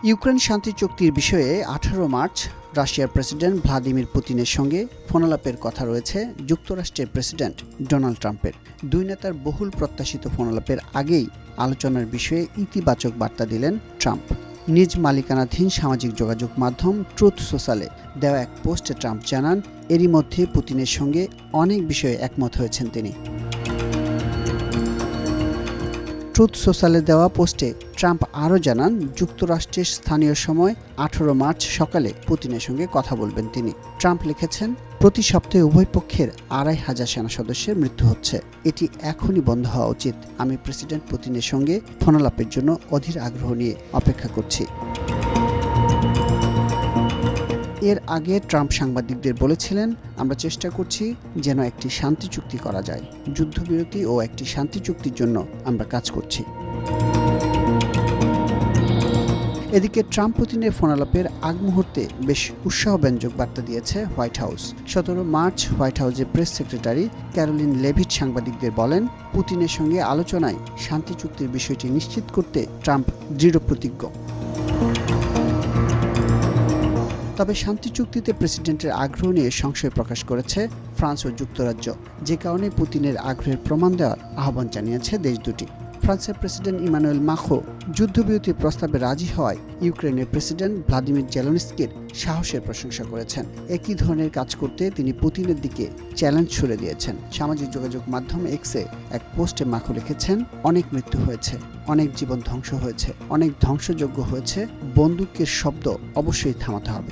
Ukraine শান্তি চুক্তির বিষয়ে 18 মার্চ রাশিয়ার প্রেসিডেন্ট ভ্লাদিমির পুতিনের সঙ্গে ফোনালাপের কথা রয়েছে যুক্তরাষ্ট্রের প্রেসিডেন্ট ডোনাল্ড ট্রাম্পের। দুই নেতার বহুল প্রত্যাশিত ফোনালাপের আগেই আলোচনার বিষয়ে ইতিবাচক বার্তা দিলেন ট্রাম্প। নিজ মালিকানাধীন সামাজিক যোগাযোগ মাধ্যম ট্রুথ সোশ্যালে দেওয়া এক পোস্টে ট্রাম্প জানান, এরই মধ্যে পুতিনের সঙ্গে অনেক বিষয়ে একমত হয়েছেন তিনি। ট্রুথ সোশ্যালে দেওয়া পোস্টে ট্রাম্প আরও জানান, যুক্তরাষ্ট্রের স্থানীয় সময় 18 মার্চ সকালে পুতিনের সঙ্গে কথা বলবেন তিনি। ট্রাম্প লিখেছেন, প্রতি সপ্তাহে উভয় পক্ষের 2500 সেনা সদস্যের মৃত্যু হচ্ছে। এটি এখনই বন্ধ হওয়া উচিত। আমি প্রেসিডেন্ট পুতিনের সঙ্গে ফোনালাপের জন্য অধীর আগ্রহ নিয়ে অপেক্ষা করছি। এর আগে ট্রাম্প সাংবাদিকদের বলেছিলেন, আমরা চেষ্টা করছি যেন একটি শান্তি চুক্তি করা যায়। যুদ্ধবিরতি ও একটি শান্তি চুক্তির জন্য আমরা কাজ করছি। এদিকে ট্রাম্প পুতিনের ফোনালাপের আগ মুহূর্তে বেশ উৎসাহব্যঞ্জক বার্তা দিয়েছে হোয়াইট হাউস। 17 মার্চ হোয়াইট হাউসের প্রেস সেক্রেটারি ক্যারোলিন লেভিট সাংবাদিকদের বলেন, পুতিনের সঙ্গে আলোচনায় শান্তি চুক্তির বিষয়টি নিশ্চিত করতে ট্রাম্প দৃঢ়প্রতিজ্ঞ। তবে শান্তি চুক্তিতে প্রেসিডেন্টের আগ্রহ নিয়ে সংশয় প্রকাশ করেছে ফ্রান্স ও যুক্তরাজ্য, যে কারণে পুতিনের আগ্রহের প্রমাণ দেওয়ার আহ্বান জানিয়েছে দেশ দুটি। ফ্রান্সের প্রেসিডেন্ট ইমানুয়েল মাখো যুদ্ধবিরতির প্রস্তাবে রাজি হওয়ায় ইউক্রেনের প্রেসিডেন্ট ভ্লাদিমির জেলেনস্কির সাহসের প্রশংসা করেছেন। একই ধরনের কাজ করতে তিনি পুতিনের দিকে চ্যালেঞ্জ ছুড়ে দিয়েছেন। সামাজিক যোগাযোগ মাধ্যম এক্সে এক পোস্টে মাখো লিখেছেন, অনেক মৃত্যু হয়েছে, অনেক জীবন ধ্বংস হয়েছে, অনেক ধ্বংসযজ্ঞ হয়েছে। বন্দুকের শব্দ অবশ্যই থামাতে হবে।